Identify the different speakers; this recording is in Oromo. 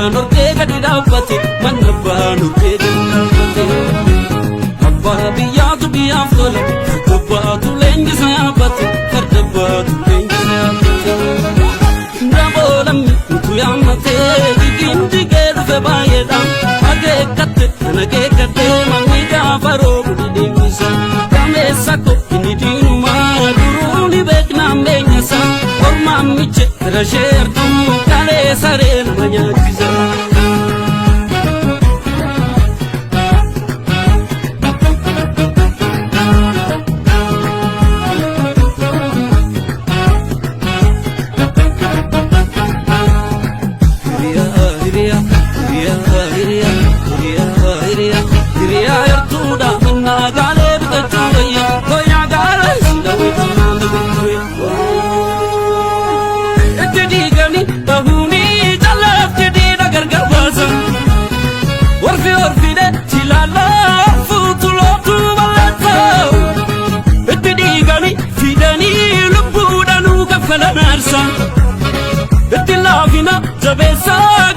Speaker 1: abbaan ortee gadi dhaabbate manni abbaan ortee gadi dhaabbate abbaa biyyaatu biyyaaf tola abbaatu leenjisa yaabbate farda abbaatu leenjisa yaabbate daboolamni utu yaammatee jigindi gee dhufe baay'eedhaan akeekkatte kan akeekkatte manni gaafa roobu didhimmisa gameessa ko inni diinumaa duruu ni beeknaan beenyasa ormaan miche rashee argamu kalee saree nama nyaachisa. Fala narsa, eti lavina, jabesa.